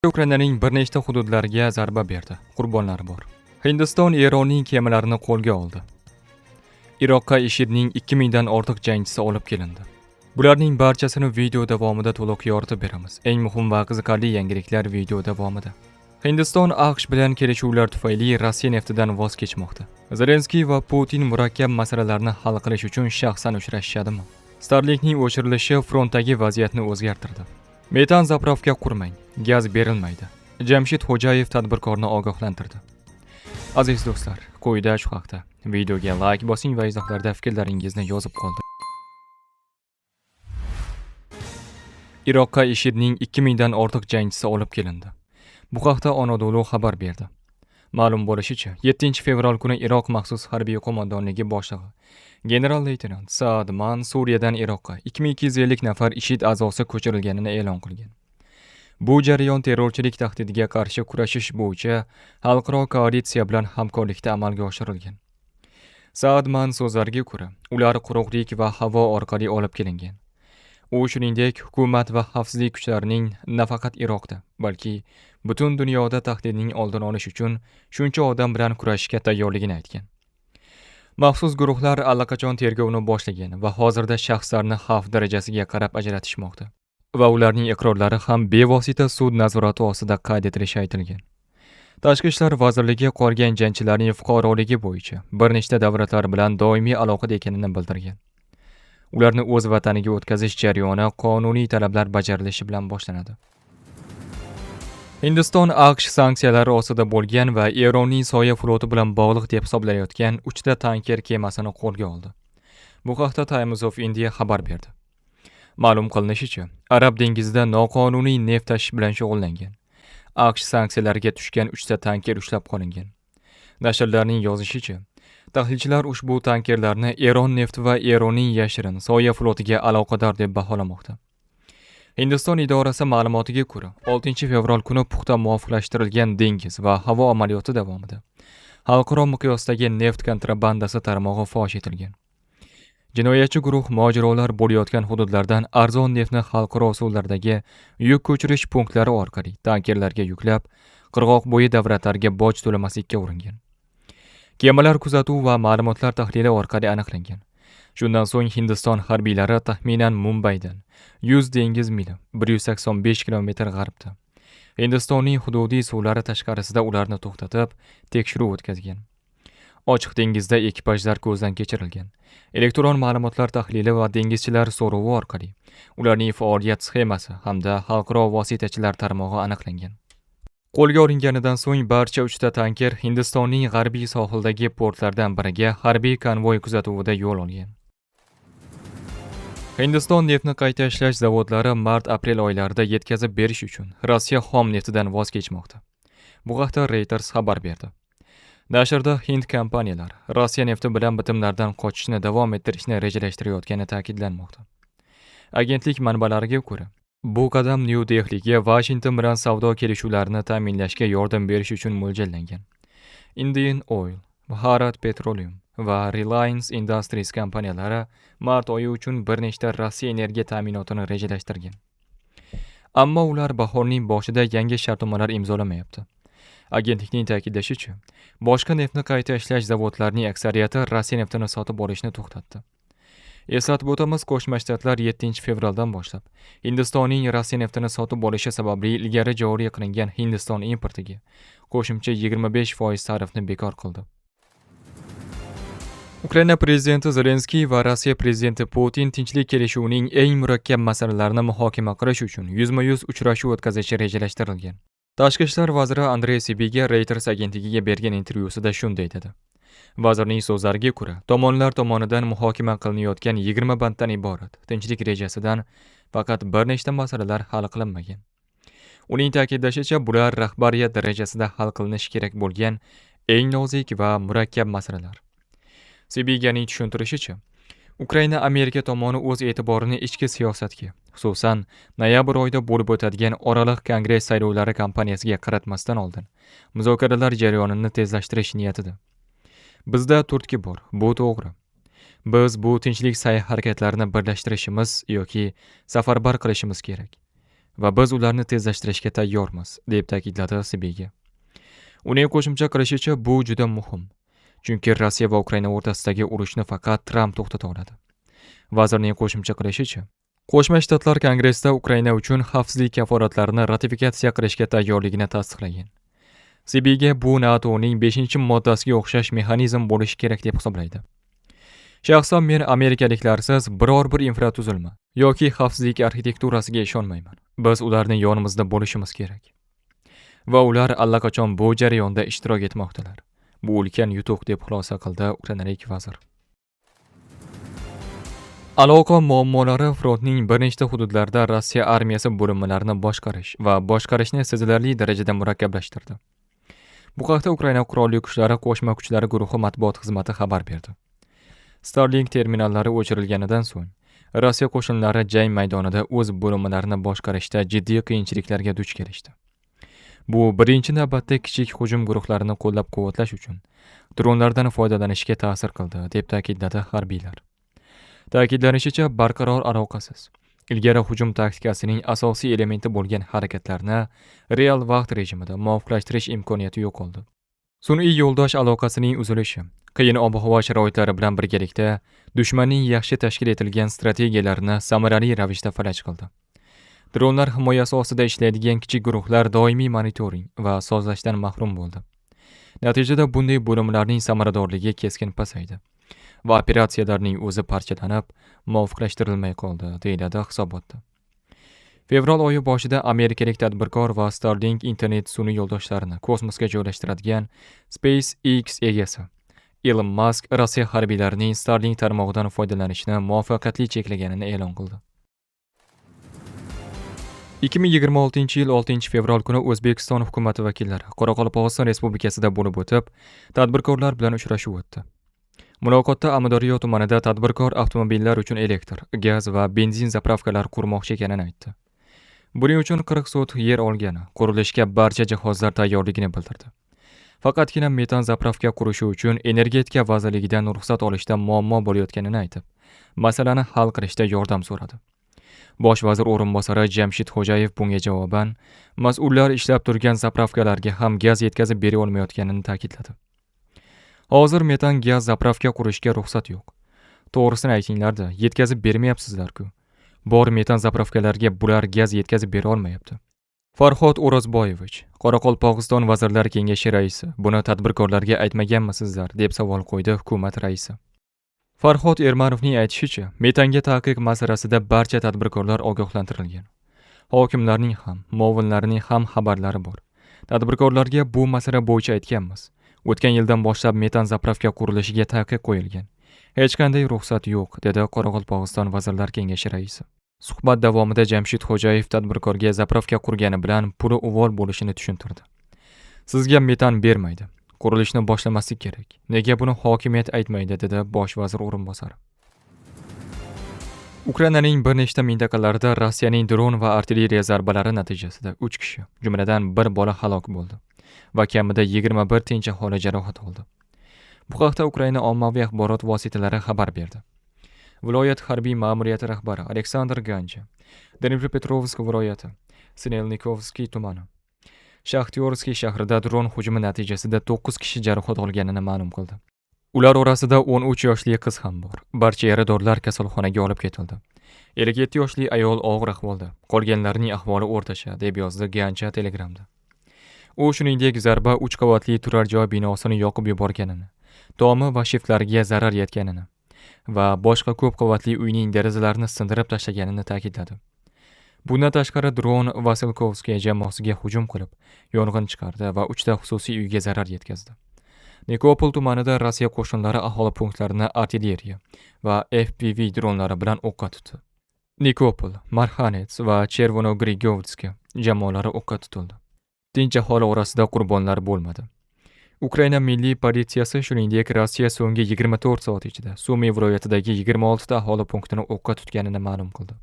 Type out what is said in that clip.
Ukrainaning bir nechta hududlariga zarba berdi. Qurbonlar bor. Hindiston Eronning kemalarini qo'lga oldi. Iroqqa IShIDning 2000 dan ortiq jangchisi olib kelindi. Bularning barchasini video davomida to'liq yoritib beramiz. Eng muhim va qiziqarli yangiliklar video davomida. Hindiston AQSh bilan kelishuvlar tufayli Rossiya neftidan voz kechmoqda. Zelenskiy va Putin murakkab masalalarni hal qilish uchun shaxsan uchrashishadimi? Starlinkning o'chirilishi frontdagi vaziyatni o'zgartirdi. Metan zapravka qurmang, gaz berilmaydi. Jamshid Xo'jayev tadbirkorni ogohlantirdi. Aziz do'stlar, quyida shu haqda videoga like bosing va izohlarda fikrlaringizni yozib qoldiring. Iroqqa IShIDning 2000 dan ortiq jangchisi olib kelindi. Bu haqda Anadolu xabar berdi. Ma'lum bo'lishicha, 7-fevral kuni Iroq maxsus harbiy qo'mondonligi boshlig'i general-leytenant Saad Man Suriyadan Iroqqa 2250 nafar IShID a'zosi ko'chirilganini e'lon qilgan. Bu jarayon terrorchilik tahdidiga qarshi kurashish bo'yicha xalqaro koalitsiya bilan hamkorlikda amalga oshirilgan. Saad Man so'zlariga ko'ra, ular quruqlik va havo orqali olib kelingan. U shuningdek, hukumat va xavfsizlik kuchlarining nafaqat Iroqda, balki butun dunyoda tahdidning oldini olish uchun shuncha odam bilan kurashishga tayyorligini aytgan. Maxsus guruhlar allaqachon tergovni boshlagan va hozirda shaxslarni xavf darajasiga qarab ajratishmoqda. Va ularning iqrorlari ham bevosita sud nazorati ostida qayd etilishi aytilgan. Tashqi ishlar vazirligi qolgan jangchilarning fuqaroligi bo'yicha bir nechta davlatlar bilan doimiy aloqada ekanini bildirgan. Ularni o'z vataniga o'tkazish jarayoni qonuniy talablar bajarilishi bilan boshlanadi. Hindiston AQSh sanksiyalari ostida bo'lgan va Eronning soya floti bilan bog'liq deb hisoblanayotgan 3 ta tanker kemasini qo'lga oldi. Bu haqda Times of India xabar berdi. Ma'lum qilinishicha, Arab dengizida noqonuniy neft tashish bilan shug'ullangan. AQSh sanksiyalariga tushgan 3 ta tanker ushlab qolingan. Nashrlarning yozishicha, tahlilchilar ushbu tankerlarni Eron nefti va Eronning yashirin soya flotiga aloqador deb baholamoqda. Hindiston idorasi ma'lumotiga ko'ra, 6-fevral kuni puxta muvofiqlashtirilgan dengiz va havo amaliyoti davomida xalqaro miqyosdagi neft kontrabandasi tarmog'i fosh etilgan. Jinoyatchi guruh mojarolar bo'layotgan hududlardan arzon neftni xalqaro usullardagi yuk ko'chirish punktlari orqali tankerlarga yuklab, qirg'oq bo'yi davlatlarga boj to'lamaslikka uringan. Kemalar kuzatuv va ma'lumotlar tahlili orqali aniqlangan. Shundan so'ng Hindiston harbiylari taxminan Mumbaydan 100 dengiz mili 185 kilometr g'arbda Hindistonning hududiy suvlari tashqarisida ularni to'xtatib, tekshiruv o'tkazgan. Ochiq dengizda ekipajlar ko'zdan kechirilgan. Elektron ma'lumotlar tahlili va dengizchilar so'rovi orqali ularning faoliyat sxemasi hamda xalqaro vositachilar tarmog'i aniqlangan. Qo'lga olinganidan so'ng barcha 3 ta tanker Hindistonning g'arbiy sohildagi portlardan biriga harbiy konvoy kuzatuvida yo'l olgan. Hindiston neftni qayta ishlash zavodlari mart-aprel oylarida yetkazib berish uchun Rossiya xom neftidan voz kechmoqda. Bu haqda Reuters xabar berdi. Nashrda Hind kompaniyalar Rossiya nefti bilan bitimlardan qochishni davom ettirishni rejalashtirayotgani ta'kidlanmoqda. Agentlik manbalariga ko'ra, bu qadam New Delhiga Washington bilan savdo kelishuvlarini ta'minlashga yordam berish uchun mo'ljallangan. Indian Oil, Bharat Petroleum va Reliance Industries kompaniyalari mart oyi uchun bir nechta Rossiya energiya ta'minotini rejalashtirgan. Ammo ular bahorning boshida yangi shartnomalar imzolamayapti. Agentlikning ta'kidlashicha, boshqa neftni qayta ishlash zavodlarining aksariyati Rossiya neftini sotib olishni to'xtatdi. Eslatib o'tamiz, Qo'shma Shtatlar 7-fevraldan boshlab Hindistonning Rossiya neftini sotib olishi sababli ilgari joriy qilingan Hindiston importiga qo'shimcha 25% tarifni bekor qildi. Ukraina prezidenti Zelenskiy va Rossiya prezidenti Putin tinchlik kelishuvining eng murakkab masalalarini muhokama qilish uchun yuzma-yuz uchrashuv o'tkazishi rejalashtirilgan. Tashqi ishlar vaziri Andrey Sibiga Reuters agentligiga bergan intervyusida shunday dedi. Vazirning so'zlariga ko'ra, tomonlar tomonidan muhokama qilinayotgan 20 banddan iborat tinchlik rejasidan faqat bir nechta masalalar hal qilinmagan. Uning ta'kidlashicha, bular rahbariyat darajasida hal qilinishi kerak bo'lgan eng nozik va murakkab masalalar. Sibiganing tushuntirishicha, Ukraina Amerika tomoni o'z e'tiborini ichki siyosatga, xususan noyabr oyida bo'lib o'tadigan oraliq kongress saylovlari kampaniyasiga qaratmasdan oldin muzokaralar jarayonini tezlashtirish niyatida. Bizda turtki bor, bu to'g'ri. Biz bu tinchlik sa'y harakatlarini birlashtirishimiz yoki safarbar qilishimiz kerak. va biz ularni tezlashtirishga tayyormiz, deb ta'kidladi Sibiyga. Uning qo'shimcha qilishicha, bu juda muhim. Chunki Rossiya va Ukraina o'rtasidagi urushni faqat Tramp to'xtata oladi. Vazirning qo'shimcha qilishicha, Qo'shma Shtatlar Kongressida Ukraina uchun xavfsizlik kafolatlarini ratifikatsiya qilishga tayyorligini tasdiqlagan. Sibiyga bu NATOning 5-moddasiga o'xshash mexanizm bo'lishi kerak deb hisoblaydi. Shaxsan men amerikaliklarsiz biror bir infratuzilma yoki xavfsizlik arxitekturasiga ishonmayman. Biz ularni yonimizda bo'lishimiz kerak. Va ular allaqachon bu jarayonda ishtirok etmoqdalar. Bu ulkan yutuq deb xulosa qildi ukrainalik vazir. Aloqa muammolari frontning bir nechta hududlarida Rossiya armiyasi bo'linmalarini boshqarish va boshqarishni sezilarli darajada murakkablashtirdi. Bu haqda Ukraina qurolli kuchlari qo'shma kuchlari guruhi matbuot xizmati xabar berdi. Starlink terminallari o'chirilganidan so'ng Rossiya qo'shinlari jang maydonida o'z bo'linmalarini boshqarishda jiddiy qiyinchiliklarga duch kelishdi. Bu birinchi navbatda kichik hujum guruhlarini qo'llab-quvvatlash uchun dronlardan foydalanishga ta'sir qildi, deb ta'kidladi harbiylar. Ta'kidlanishicha, barqaror aloqasiz ilgari hujum taktikasining asosiy elementi bo'lgan harakatlarni real vaqt rejimida muvofiqlashtirish imkoniyati yo'qoldi. Sun'iy yo'ldosh aloqasining uzilishi qiyin ob-havo sharoitlari bilan birgalikda dushmanning yaxshi tashkil etilgan strategiyalarini samarali ravishda falaj qildi. Dronlar himoyasi ostida ishlaydigan kichik guruhlar doimiy monitoring va sozlashdan mahrum bo'ldi. Natijada bunday bo'limlarning samaradorligi keskin pasaydi va operatsiyalarning o'zi parchalanib, muvofiqlashtirilmay qoldi, deyiladi hisobotda. Fevral oyi boshida amerikalik tadbirkor va Starlink internet sun'iy yo'ldoshlarini kosmosga joylashtiradigan SpaceX egasi Elon Musk Rossiya harbiylarining Starlink tarmog'idan foydalanishni muvaffaqiyatli cheklaganini e'lon qildi. 2026-yil 6-fevral kuni O'zbekiston hukumati vakillari Qoraqalpog'iston Respublikasida bo'lib o'tib, tadbirkorlar bilan uchrashuv o'tdi. Muloqotda Amudaryo tumanida tadbirkor avtomobillar uchun elektr, gaz va benzin zapravkalar qurmoqchi ekanini aytdi. Buning uchun 40 sotix yer olgani, qurilishga barcha jihozlar tayyorligini bildirdi. Faqatgina metan zapravka qurishi uchun energetika vazirligidan ruxsat olishda muammo bo'layotganini aytib, masalani hal qilishda yordam so'radi. Bosh vazir o'rinbosari Jamshid Xo'jayev bunga javoban mas'ullar ishlab turgan zapravkalarga ham gaz yetkazib bera olmayotganini ta'kidladi. Hozir metan gaz zapravka qurishga ruxsat yo'q. To'g'risini aytinglar-da, yetkazib bermayapsizlar-ku. Bor metan zapravkalarga bular gaz yetkazib bera olmayapti. Farhod O'rozboyevich, Qoraqalpog'iston Vazirlar Kengashi raisi, buni tadbirkorlarga aytmaganmisizlar, deb savol qo'ydi hukumat raisi. Farhod Ermanovning aytishicha, metanga taqiq masalasida barcha tadbirkorlar ogohlantirilgan. Hokimlarning ham, muovinlarining ham xabarlari bor. Tadbirkorlarga bu masala bo'yicha aytganmiz. O'tgan yildan boshlab metan zapravka qurilishiga taqiq qo'yilgan. Hech qanday ruxsat yo'q, dedi Qoraqalpog'iston Vazirlar Kengashi raisi. Suhbat davomida Jamshid Xo'jayev tadbirkorga zapravka qurgani bilan puli uvol bo'lishini tushuntirdi. Sizga metan bermaydi. Qurilishni boshlamaslik kerak. Nega buni hokimiyat aytmaydi, dedi bosh vazir o'rinbosari. Ukrainaning bir nechta mintaqalarida Rossiyaning dron va artilleriya zarbalari natijasida 3 kishi, jumladan bir bola halok bo'ldi va kamida 21 tinch aholi jarohat oldi. Bu haqda Ukraina ommaviy axborot vositalari xabar berdi. Viloyat harbiy ma'muriyati rahbari Aleksandr Ganja, Dnipropetrovsk viloyati, Snelnikovskiy tumani, Shaxtyorskiy shahrida dron hujumi natijasida 9 kishi jarohat olganini ma'lum qildi. Ular orasida 13 yoshli qiz ham bor. Barcha yaradorlar kasalxonaga olib ketildi. 57 yoshli ayol og'ir ahvolda. Qolganlarning ahvoli o'rtacha, deb yozdi Ganja Telegramda. U shuningdek zarba 3 qavatli turar joy binosini yoqib yuborganini, tomi va shiftlariga zarar yetganini va boshqa ko'p qavatli uyning derazalarini sindirib tashlaganini ta'kidladi. Bundan tashqari dron Vasilkovskiy jamoasiga hujum qilib, yong'in chiqardi va 3 ta xususiy uyga zarar yetkazdi. Nikopol tumanida Rossiya qo'shinlari aholi punktlarini artilleriya va FPV dronlari bilan o'qqa tutdi. Nikopol, Marhanets va Chervonogrigovskiy jamoalari o'qqa tutildi. Tinch aholi orasida qurbonlar bo'lmadi. Ukraina milliy politsiyasi shuningdek Rossiya so'nggi 24 soat ichida Sumy viloyatidagi 26 ta aholi punktini o'qqa tutganini ma'lum qildi.